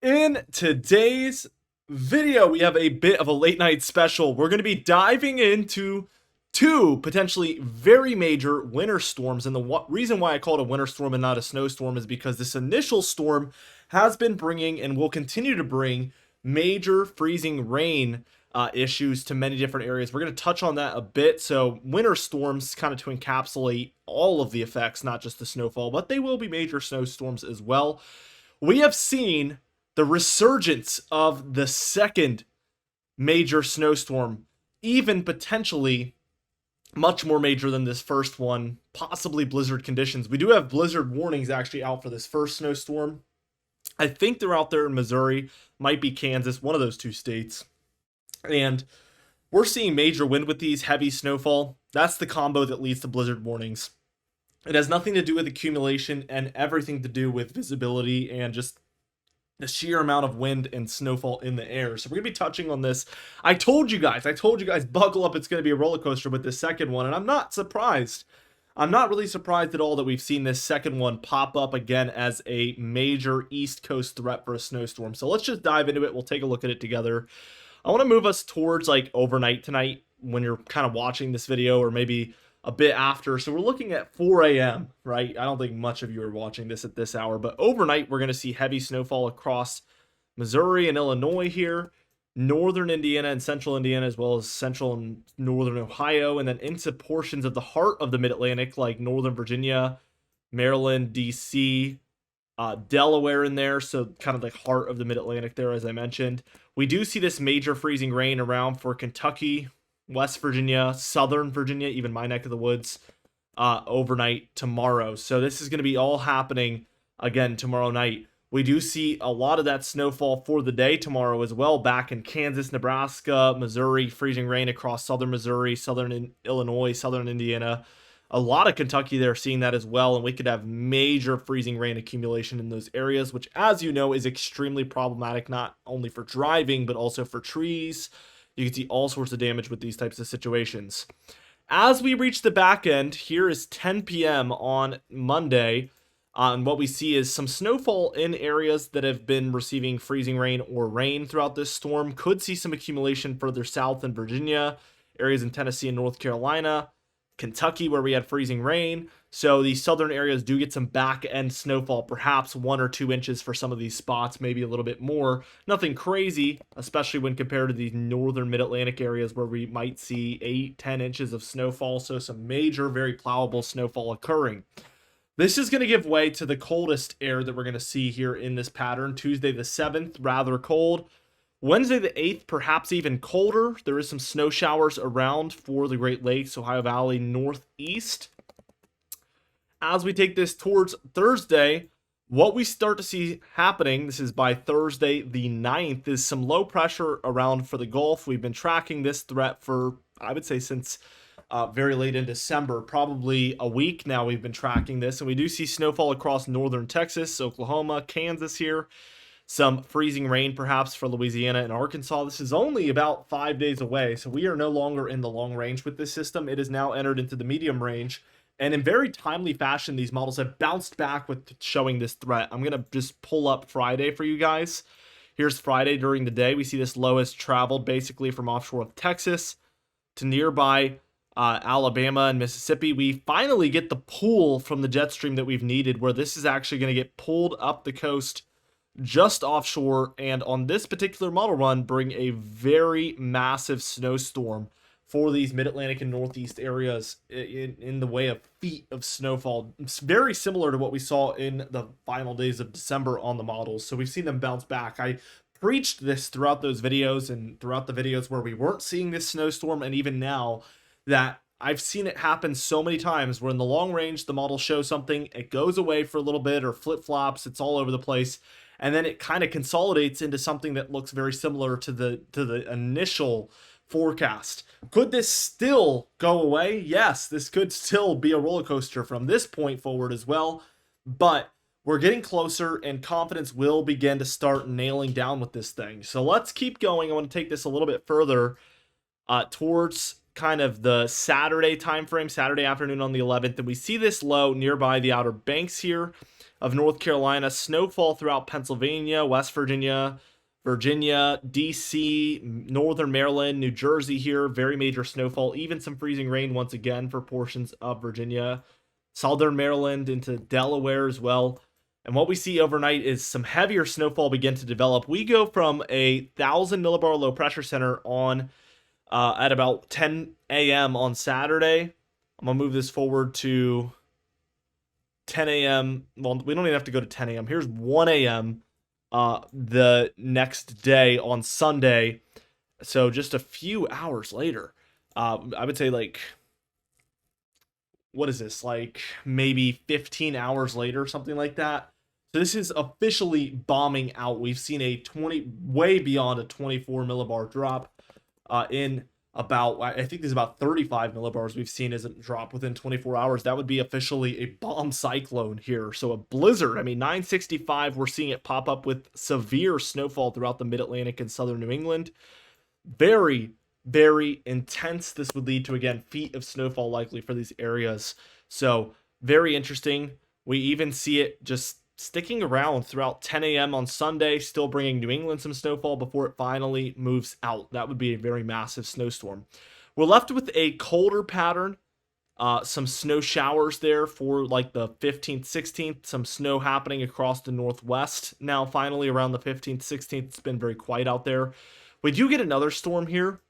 In today's video, we have a bit of a late night special. We're going to be diving into two potentially very major winter storms. And the reason why I call it a winter storm and not a snowstorm is because this initial storm has been bringing and will continue to bring major freezing rain issues to many different areas. We're going to touch on that a bit. So, winter storms kind of to encapsulate all of the effects, not just the snowfall, but they will be major snowstorms as well. We have seen the resurgence of the second major snowstorm, even potentially much more major than this first one, possibly blizzard conditions. We do have blizzard warnings actually out for this first snowstorm. I think they're out there in Missouri, might be Kansas, one of those two states. And we're seeing major wind with these, heavy snowfall. That's the combo that leads to blizzard warnings. It has nothing to do with accumulation and everything to do with visibility and just the sheer amount of wind and snowfall in the air. So we're going to be touching on this. I told you guys, buckle up. It's going to be a roller coaster with this second one. And I'm not surprised. I'm not really surprised at all that we've seen this second one pop up again as a major East Coast threat for a snowstorm. So let's just dive into it. We'll take a look at it together. I want to move us towards like overnight tonight when you're kind of watching this video, or maybe a bit after. So we're looking at 4 a.m., right? I don't think much of you are watching this at this hour, but overnight we're going to see heavy snowfall across Missouri and Illinois here, northern Indiana and central Indiana, as well as central and northern Ohio, and then into portions of the heart of the Mid-Atlantic like northern Virginia, Maryland, DC, Delaware in there, so kind of the heart of the Mid-Atlantic there, as I mentioned. We do see this major freezing rain around for Kentucky, West Virginia, Southern Virginia, even my neck of the woods, overnight tomorrow. So this is going to be all happening again tomorrow night. We do see a lot of that snowfall for the day tomorrow as well, back in Kansas, Nebraska, Missouri, freezing rain across southern Missouri, southern Illinois, southern Indiana. A lot of Kentucky there seeing that as well, and we could have major freezing rain accumulation in those areas, which, as you know, is extremely problematic, not only for driving, but also for trees. You can see all sorts of damage with these types of situations. As we reach the back end, here is 10 p.m. on Monday, and what we see is some snowfall in areas that have been receiving freezing rain or rain throughout this storm. Could see some accumulation further south in Virginia, areas in Tennessee and North Carolina, Kentucky where we had freezing rain. So these southern areas do get some back end snowfall, perhaps 1 or 2 inches for some of these spots, maybe a little bit more. Nothing crazy, especially when compared to these northern mid-Atlantic areas where we might see 8-10 inches of snowfall. So some major, very plowable snowfall occurring. This is going to give way to the coldest air that we're going to see here in this pattern. Tuesday the 7th, rather cold. Wednesday the 8th, perhaps even colder. There is some snow showers around for the Great Lakes, Ohio Valley, northeast. As we take this towards Thursday, what we start to see happening, this is by Thursday the 9th, is some low pressure around for the Gulf. We've been tracking this threat for, I would say, since very late in December, probably a week now we've been tracking this. And we do see snowfall across northern Texas, Oklahoma, Kansas here. Some freezing rain perhaps for Louisiana and Arkansas. This is only about 5 days away, so we are no longer in the long range with this system. It is now entered into the medium range. And in very timely fashion, these models have bounced back with showing this threat. I'm going to just pull up Friday for you guys. Here's Friday during the day. We see this low has traveled basically from offshore of Texas to nearby Alabama and Mississippi. We finally get the pull from the jet stream that we've needed, where this is actually going to get pulled up the coast just offshore, and on this particular model run, bring a very massive snowstorm for these mid-Atlantic and northeast areas in the way of feet of snowfall. It's very similar to what we saw in the final days of December on the models. So we've seen them bounce back. I preached this throughout those videos and throughout the videos where we weren't seeing this snowstorm, and even now that I've seen it happen so many times where in the long range, the model shows something, it goes away for a little bit or flip-flops, it's all over the place. And then it kind of consolidates into something that looks very similar to the initial forecast. Could this still go away? Yes, this could still be a roller coaster from this point forward as well. But we're getting closer, and confidence will begin to start nailing down with this thing. So let's keep going. I want to take this a little bit further towards kind of the Saturday time frame, Saturday afternoon on the 11th, and we see this low nearby the Outer Banks here of North Carolina. Snowfall throughout Pennsylvania, West Virginia, DC, Northern Maryland, New Jersey here. Very major snowfall, even some freezing rain once again for portions of Virginia, Southern Maryland into Delaware as well. And what we see overnight is some heavier snowfall begin to develop. We go from a 1,000 millibar low pressure center on at about 10 a.m. on Saturday. I'm going to move this forward to 10 a.m. Well, we don't even have to go to 10 a.m. Here's 1 a.m. The next day on Sunday. So just a few hours later. I would say like, what is this? Like maybe 15 hours later, something like that. So this is officially bombing out. We've seen a way beyond a 24 millibar drop in about, I think there's about 35 millibars we've seen as a drop within 24 hours. That would be officially a bomb cyclone here. So a blizzard. I mean, 965, we're seeing it pop up with severe snowfall throughout the mid-Atlantic and southern New England. Very, very intense. This would lead to, again, feet of snowfall likely for these areas. So very interesting. We even see it just sticking around throughout 10 a.m. on Sunday, still bringing New England some snowfall before it finally moves out. That would be a very massive snowstorm. We're left with a colder pattern, some snow showers there for like the 15th, 16th, some snow happening across the Northwest. Now, finally, around the 15th, 16th, it's been very quiet out there. We do get another storm here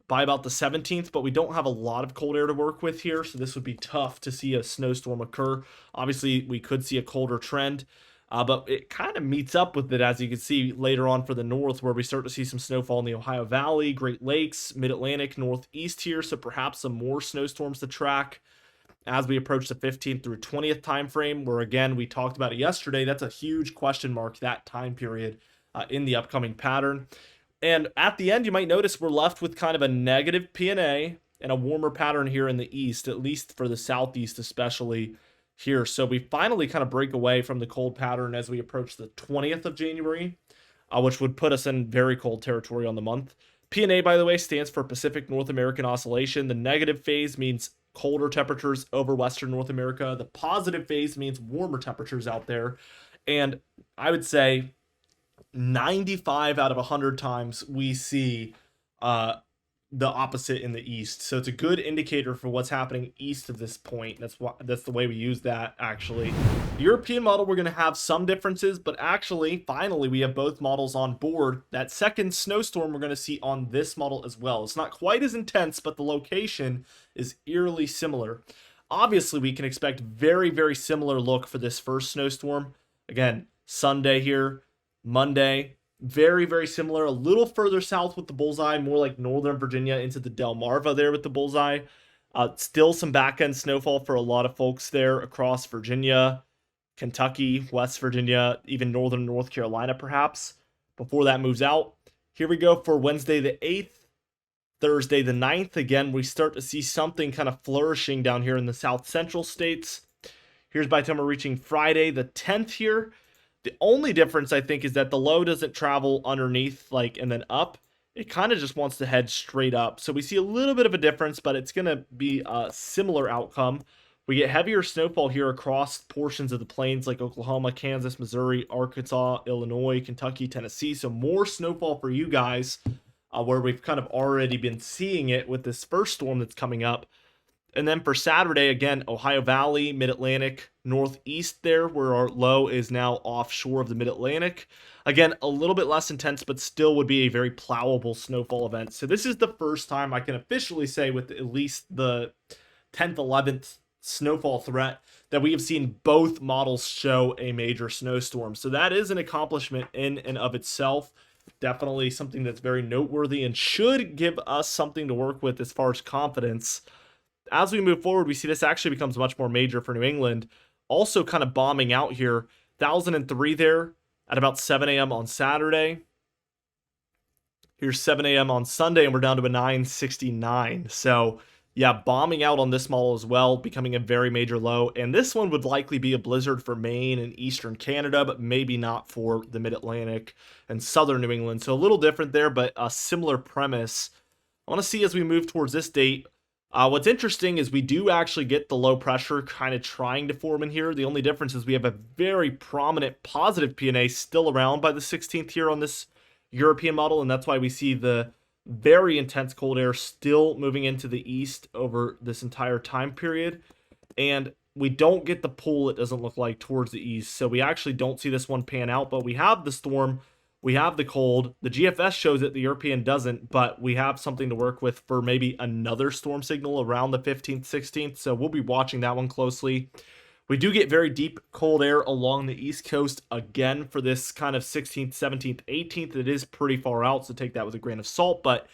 by about the 17th, but we don't have a lot of cold air to work with here, so this would be tough to see a snowstorm occur. Obviously, we could see a colder trend, but it kind of meets up with it, as you can see later on for the north, where we start to see some snowfall in the Ohio Valley, Great Lakes, Mid-Atlantic, Northeast here, so perhaps some more snowstorms to track as we approach the 15th through 20th time frame, where, again, we talked about it yesterday. That's a huge question mark, that time period in the upcoming pattern. And at the end, you might notice we're left with kind of a negative P&A and a warmer pattern here in the east, at least for the southeast especially here. So we finally kind of break away from the cold pattern as we approach the 20th of January, which would put us in very cold territory on the month. P&A, by the way, stands for Pacific North American Oscillation. The negative phase means colder temperatures over Western North America. The positive phase means warmer temperatures out there. And I would say 95 out of 100 times we see the opposite in the east. So it's a good indicator for what's happening east of this point. That's the way we use that, actually. The European model, we're going to have some differences, but actually, finally, we have both models on board. That second snowstorm we're going to see on this model as well. It's not quite as intense, but the location is eerily similar. Obviously, we can expect very, very similar look for this first snowstorm. Again, Sunday here, Monday, very, very similar. A little further south with the bullseye, more like Northern Virginia into the Delmarva there with the bullseye. Still some back-end snowfall for a lot of folks there across Virginia, Kentucky, West Virginia, even Northern North Carolina perhaps, before that moves out. Here we go for Wednesday the 8th, Thursday the 9th. Again, we start to see something kind of flourishing down here in the south central states. Here's by the time we're reaching Friday the 10th here. The only difference, I think, is that the low doesn't travel underneath, like, and then up. It kind of just wants to head straight up. So we see a little bit of a difference, but it's going to be a similar outcome. We get heavier snowfall here across portions of the plains like Oklahoma, Kansas, Missouri, Arkansas, Illinois, Kentucky, Tennessee. So more snowfall for you guys, where we've kind of already been seeing it with this first storm that's coming up. And then for Saturday, again, Ohio Valley, Mid-Atlantic, Northeast there, where our low is now offshore of the Mid-Atlantic. Again, a little bit less intense, but still would be a very plowable snowfall event. So this is the first time I can officially say with at least the 10th, 11th snowfall threat that we have seen both models show a major snowstorm. So that is an accomplishment in and of itself. Definitely something that's very noteworthy and should give us something to work with as far as confidence. As we move forward, we see this actually becomes much more major for New England. Also kind of bombing out here. 1,003 there at about 7 a.m. on Saturday. Here's 7 a.m. on Sunday, and we're down to a 969. So, yeah, bombing out on this model as well, becoming a very major low. And this one would likely be a blizzard for Maine and eastern Canada, but maybe not for the Mid-Atlantic and southern New England. So a little different there, but a similar premise I want to see as we move towards this date. What's interesting is we do actually get the low pressure kind of trying to form in here. The only difference is we have a very prominent positive PNA still around by the 16th here on this European model, and that's why we see the very intense cold air still moving into the east over this entire time period. And we don't get the pull, it doesn't look like, towards the east. So we actually don't see this one pan out, but we have the storm, we have the cold. The GFS shows it, the European doesn't, but we have something to work with for maybe another storm signal around the 15th, 16th. So we'll be watching that one closely. We do get very deep cold air along the east coast again for this kind of 16th, 17th, 18th. It is pretty far out, so take that with a grain of salt, but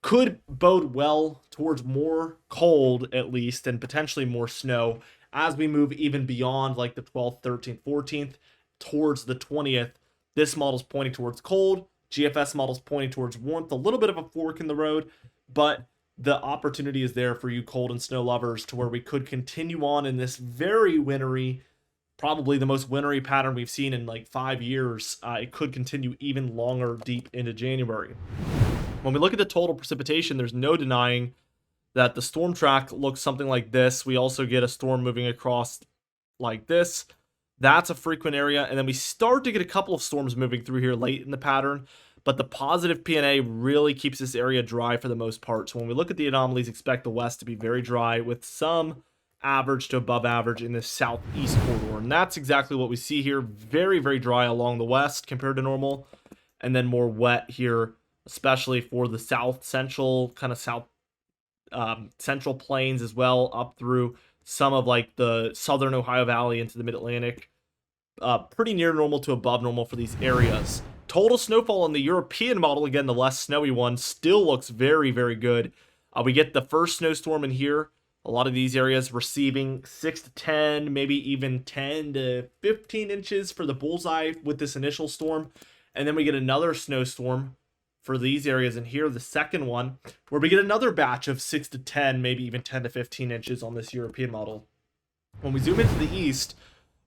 could bode well towards more cold at least, and potentially more snow as we move even beyond like the 12th, 13th, 14th towards the 20th. This model's pointing towards cold. GFS model's pointing towards warmth. A little bit of a fork in the road, but the opportunity is there for you cold and snow lovers to where we could continue on in this very wintry, probably the most wintry pattern we've seen in like 5 years. It could continue even longer deep into January. When we look at the total precipitation, there's no denying that the storm track looks something like this. We also get a storm moving across like this. That's a frequent area. And then we start to get a couple of storms moving through here late in the pattern. But the positive PNA really keeps this area dry for the most part. So when we look at the anomalies, expect the west to be very dry with some average to above average in the southeast corridor. And that's exactly what we see here. Very, very dry along the west compared to normal. And then more wet here, especially for the south central, kind of south central plains as well, up through some of like the southern Ohio Valley into the mid-Atlantic. Pretty near normal to above normal for these areas. Total snowfall in the European model, again, the less snowy one, still looks very, very good. We get the first snowstorm in here. A lot of these areas receiving 6 to 10, maybe even 10 to 15 inches for the bullseye with this initial storm. And then we get another snowstorm for these areas in here, the second one, where we get another batch of 6 to 10, maybe even 10 to 15 inches on this European model. When we zoom into the east,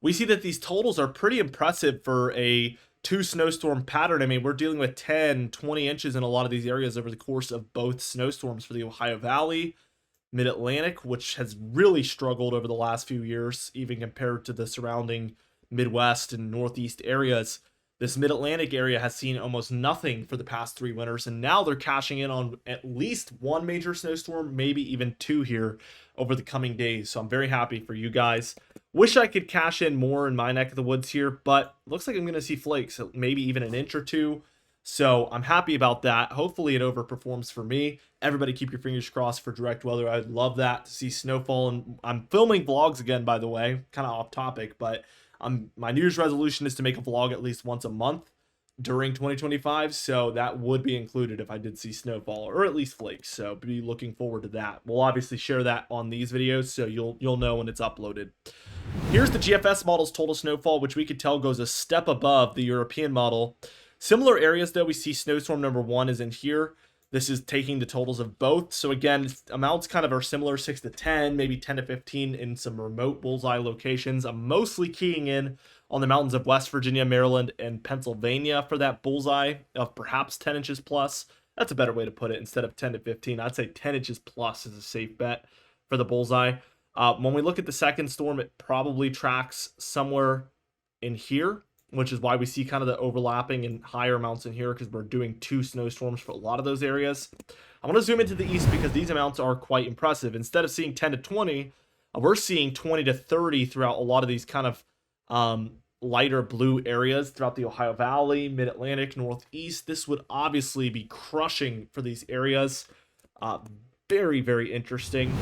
we see that these totals are pretty impressive for a 2 snowstorm pattern. I mean, we're dealing with 10, 20 inches in a lot of these areas over the course of both snowstorms for the Ohio Valley, Mid-Atlantic, which has really struggled over the last few years, even compared to the surrounding Midwest and Northeast areas. This Mid-Atlantic area has seen almost nothing for the past 3 winters, and now they're cashing in on at least 1 major snowstorm, maybe even 2 here over the coming days. So I'm very happy for you guys. Wish I could cash in more in my neck of the woods here, but looks like I'm going to see flakes, maybe even an inch or 2. So I'm happy about that. Hopefully it overperforms for me. Everybody keep your fingers crossed for direct weather. I'd love that, to see snowfall. And I'm filming vlogs again, by the way, kind of off topic, but my New Year's resolution is to make a vlog at least once a month during 2025, so that would be included if I did see snowfall, or at least flakes. So be looking forward to that. We'll obviously share that on these videos, so you'll know when it's uploaded. Here's the GFS model's total snowfall, which we could tell goes a step above the European model. Similar areas, though, we see snowstorm number 1 is in here. This is taking the totals of both. So again, amounts kind of are similar, 6 to 10, maybe 10 to 15 in some remote bullseye locations. I'm mostly keying in on the mountains of West Virginia, Maryland, and Pennsylvania for that bullseye of perhaps 10 inches plus. That's a better way to put it. Instead of 10 to 15, I'd say 10 inches plus is a safe bet for the bullseye. When we look at the second storm, it probably tracks somewhere in here, which is why we see kind of the overlapping and higher amounts in here, because we're doing 2 snowstorms for a lot of those areas. I want to zoom into the east because these amounts are quite impressive. Instead of seeing 10 to 20, we're seeing 20 to 30 throughout a lot of these kind of lighter blue areas throughout the Ohio Valley, Mid-Atlantic, Northeast. This would obviously be crushing for these areas. Very, very interesting.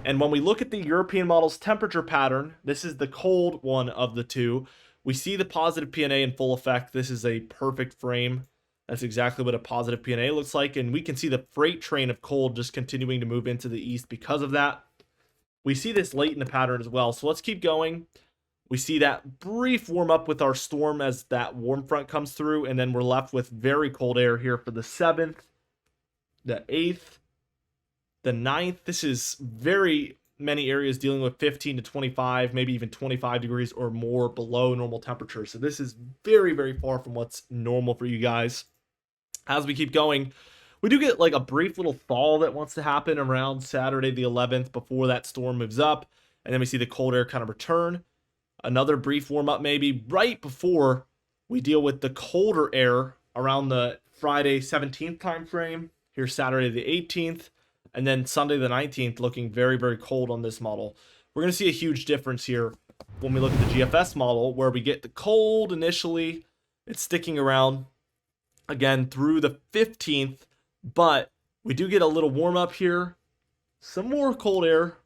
And when we look at the European model's temperature pattern, this is the cold one of the 2. We see the positive PNA in full effect. This is a perfect frame. That's exactly what a positive PNA looks like. And we can see the freight train of cold just continuing to move into the east because of that. We see this late in the pattern as well. So let's keep going. We see that brief warm up with our storm as that warm front comes through. And then we're left with very cold air here for the 7th, the 8th, the 9th. This is very many areas dealing with 15 to 25, maybe even 25 degrees or more below normal temperature. So this is very, very far from what's normal for you guys. As we keep going, We do get like a brief little thaw that wants to happen around Saturday the 11th before that storm moves up. And then we see the cold air kind of return. Another brief warm up maybe right before we deal with the colder air around the Friday 17th time frame. Here's Saturday the 18th. And then Sunday the 19th looking very, very cold on this model. We're going to see a huge difference here when we look at the GFS model, where we get the cold initially. It's sticking around again through the 15th, but we do get a little warm up here, some more cold air,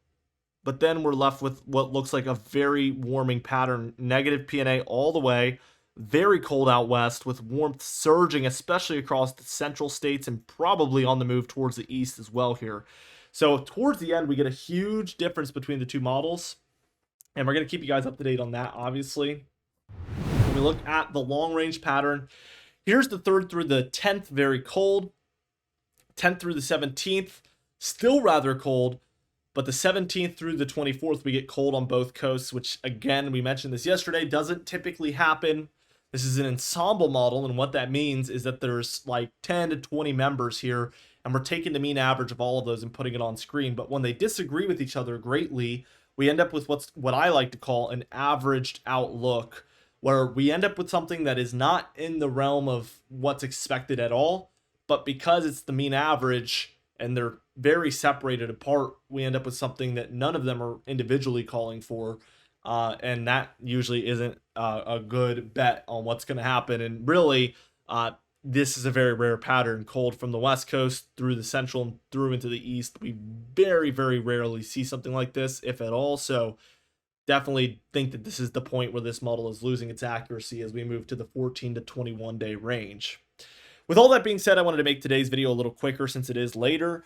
but then we're left with what looks like a very warming pattern, negative PNA all the way, very cold out west with warmth surging, especially across the central states and probably on the move towards the east as well here. So towards the end, we get a huge difference between the two models, and we're going to keep you guys up to date on that, obviously. When we look at the long range pattern, here's the 3rd through the 10th, very cold. 10th through the 17th, still rather cold. But the 17th through the 24th, we get cold on both coasts, which, again, we mentioned this yesterday, doesn't typically happen. This is an ensemble model, and what that means is that there's like 10 to 20 members here, and we're taking the mean average of all of those and putting it on screen. But when they disagree with each other greatly, we end up with what I like to call an averaged out look, where we end up with something that is not in the realm of what's expected at all, but because it's the mean average and they're very separated apart, we end up with something that none of them are individually calling for. And that usually isn't a good bet on what's going to happen. And really, this is a very rare pattern. Cold from the west coast through the central and through into the east. We very, very rarely see something like this, if at all. So definitely think that this is the point where this model is losing its accuracy as we move to the 14 to 21 day range. With all that being said, I wanted to make today's video a little quicker since it is later.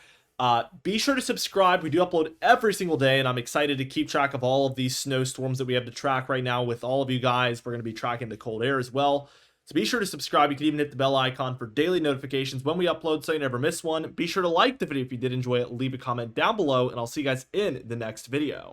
Be sure to subscribe. We do upload every single day, and I'm excited to keep track of all of these snowstorms that we have to track right now with all of you guys. We're going to be tracking the cold air as well. So be sure to subscribe. You can even hit the bell icon for daily notifications when we upload so you never miss one. Be sure to like the video if you did enjoy it. Leave a comment down below, and I'll see you guys in the next video.